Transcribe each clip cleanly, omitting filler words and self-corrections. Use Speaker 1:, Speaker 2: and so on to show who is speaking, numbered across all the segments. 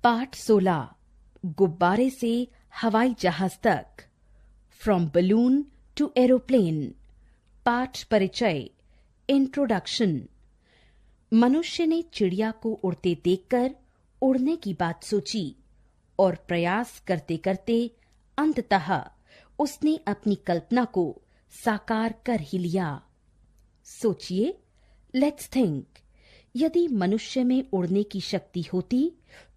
Speaker 1: पाठ 16 गुब्बारे से हवाई जहाज तक, फ्रॉम बलून टू एरोप्लेन। पाठ परिचय, इंट्रोडक्शन। मनुष्य ने चिड़िया को उड़ते देखकर उड़ने की बात सोची और प्रयास करते करते अंततः उसने अपनी कल्पना को साकार कर ही लिया। सोचिए, लेट्स थिंक, यदि मनुष्य में उड़ने की शक्ति होती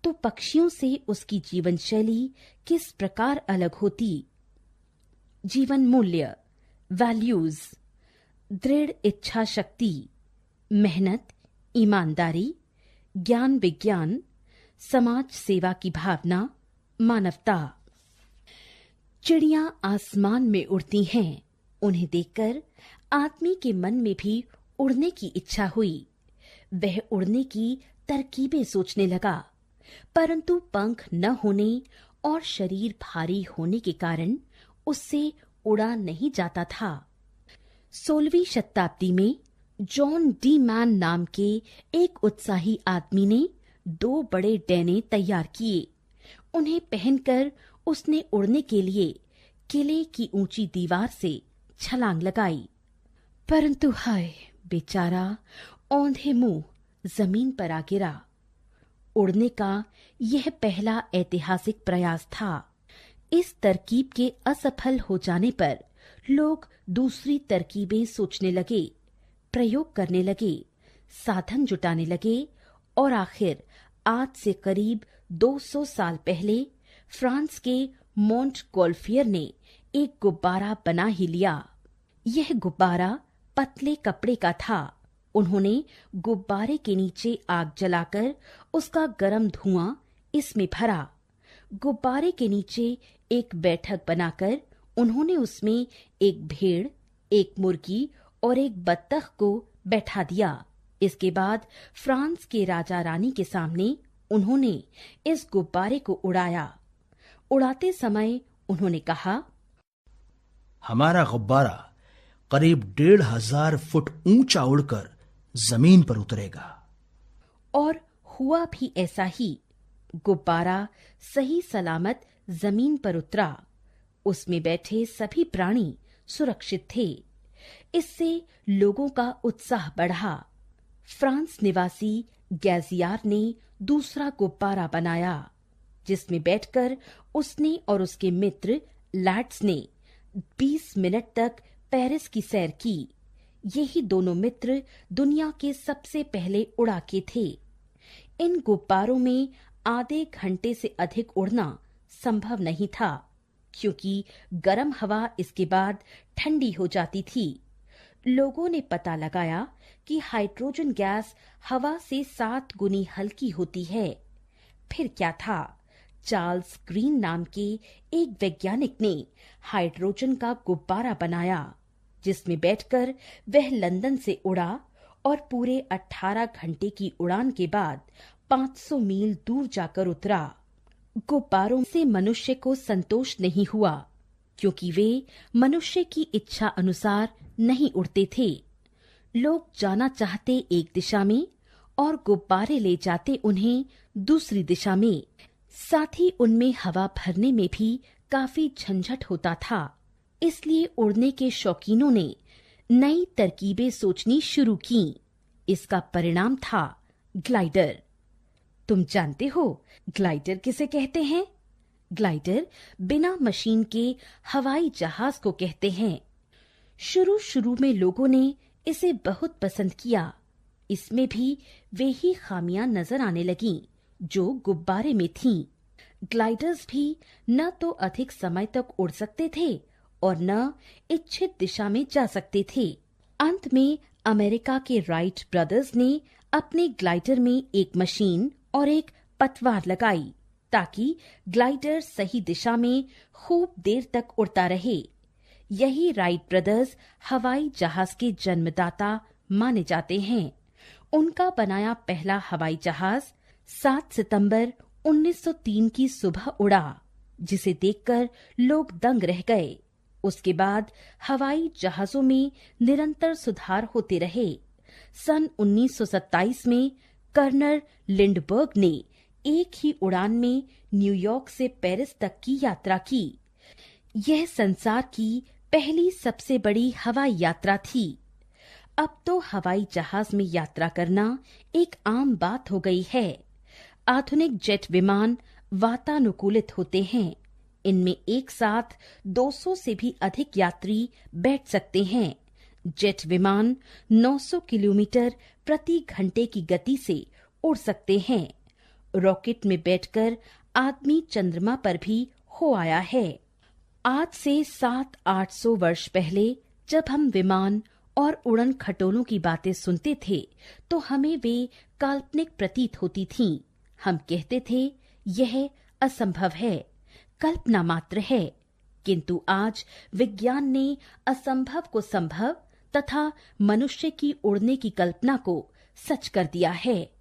Speaker 1: तो पक्षियों से उसकी जीवन शैली किस प्रकार अलग होती। जीवन मूल्य, वैल्यूज, दृढ़ इच्छा शक्ति, मेहनत, ईमानदारी, ज्ञान विज्ञान, समाज सेवा की भावना, मानवता। चिड़िया आसमान में उड़ती हैं। उन्हें देखकर आदमी के मन में भी उड़ने की इच्छा हुई। वह उड़ने की तरकीबें सोचने लगा, परंतु पंख न होने और शरीर भारी होने के कारण उससे उड़ा नहीं जाता था। 16वीं शताब्दी में जॉन डी मैन नाम के एक उत्साही आदमी ने 2 बड़े डैने तैयार किए। उन्हें पहनकर उसने उड़ने के लिए किले की ऊंची दीवार से छलांग लगाई, परंतु हाय बेचारा औंधे मुंह जमीन पर आ गिरा। उड़ने का यह पहला ऐतिहासिक प्रयास था। इस तरकीब के असफल हो जाने पर लोग दूसरी तरकीबें सोचने लगे, प्रयोग करने लगे, साधन जुटाने लगे और आखिर आज से करीब 200 साल पहले फ्रांस के मोंटगोल्फियर ने एक गुब्बारा बना ही लिया। यह गुब्बारा पतले कपड़े का था। उन्होंने गुब्बारे के नीचे आग जलाकर उसका गर्म धुआं इसमें भरा। गुब्बारे के नीचे एक बैठक बनाकर उन्होंने उसमें एक भेड़, एक मुर्गी और एक बत्तख को बैठा दिया। इसके बाद फ्रांस के राजा रानी के सामने उन्होंने इस गुब्बारे को उड़ाया। उड़ाते समय उन्होंने कहा,
Speaker 2: हमारा गुब्बारा करीब 1,500 फुट ऊंचा उड़कर जमीन पर उतरेगा।
Speaker 1: और हुआ भी ऐसा ही। गुब्बारा सही सलामत जमीन पर उतरा। उसमें बैठे सभी प्राणी सुरक्षित थे। इससे लोगों का उत्साह बढ़ा। फ्रांस निवासी गैजियार ने दूसरा गुब्बारा बनाया, जिसमें बैठकर उसने और उसके मित्र लैड्स ने 20 मिनट तक पेरिस की सैर की। यही दोनों मित्र दुनिया के सबसे पहले उड़ाके थे। इन गुब्बारों में आधे घंटे से अधिक उड़ना संभव नहीं था, क्योंकि गर्म हवा इसके बाद ठंडी हो जाती थी। लोगों ने पता लगाया कि हाइड्रोजन गैस हवा से 7 गुनी हल्की होती है। फिर क्या था, चार्ल्स ग्रीन नाम के एक वैज्ञानिक ने हाइड्रोजन का गुब्बारा बनाया, जिसमें बैठकर वह लंदन से उड़ा और पूरे 18 घंटे की उड़ान के बाद 500 मील दूर जाकर उतरा। गुब्बारों से मनुष्य को संतोष नहीं हुआ, क्योंकि वे मनुष्य की इच्छा अनुसार नहीं उड़ते थे। लोग जाना चाहते एक दिशा में और गुब्बारे ले जाते उन्हें दूसरी दिशा में। साथ ही उनमें हवा भरने में भी काफी झंझट होता था। इसलिए उड़ने के शौकीनों ने नई तरकीबें सोचनी शुरू की। इसका परिणाम था ग्लाइडर। तुम जानते हो ग्लाइडर किसे कहते हैं? ग्लाइडर बिना मशीन के हवाई जहाज को कहते हैं। शुरू में लोगों ने इसे बहुत पसंद किया। इसमें भी वे ही खामियां नजर आने लगीं जो गुब्बारे में थीं। ग्लाइडर्स भी न तो अधिक समय तक उड़ सकते थे और न इच्छित दिशा में जा सकते थे। अंत में अमेरिका के राइट ब्रदर्स ने अपने ग्लाइडर में एक मशीन और एक पतवार लगाई, ताकि ग्लाइडर सही दिशा में खूब देर तक उड़ता रहे। यही राइट ब्रदर्स हवाई जहाज के जन्मदाता माने जाते हैं। उनका बनाया पहला हवाई जहाज 7 सितंबर 1903 की सुबह उड़ा, जिसे देखकर लोग दंग रह गए। उसके बाद हवाई जहाजों में निरंतर सुधार होते रहे। सन 1927 में कर्नल लिंडबर्ग ने एक ही उड़ान में न्यूयॉर्क से पेरिस तक की यात्रा की। यह संसार की पहली सबसे बड़ी हवाई यात्रा थी। अब तो हवाई जहाज में यात्रा करना एक आम बात हो गई है। आधुनिक जेट विमान वातानुकूलित होते हैं। इनमें एक साथ 200 से भी अधिक यात्री बैठ सकते हैं। जेट विमान 900 किलोमीटर प्रति घंटे की गति से उड़ सकते हैं। रॉकेट में बैठकर आदमी चंद्रमा पर भी हो आया है। आज से 700-800 वर्ष पहले जब हम विमान और उड़न खटोलों की बातें सुनते थे तो हमें वे काल्पनिक प्रतीत होती थीं। हम कहते थे यह असंभव है, कल्पना मात्र है। किंतु आज विज्ञान ने असंभव को संभव तथा मनुष्य की उड़ने की कल्पना को सच कर दिया है।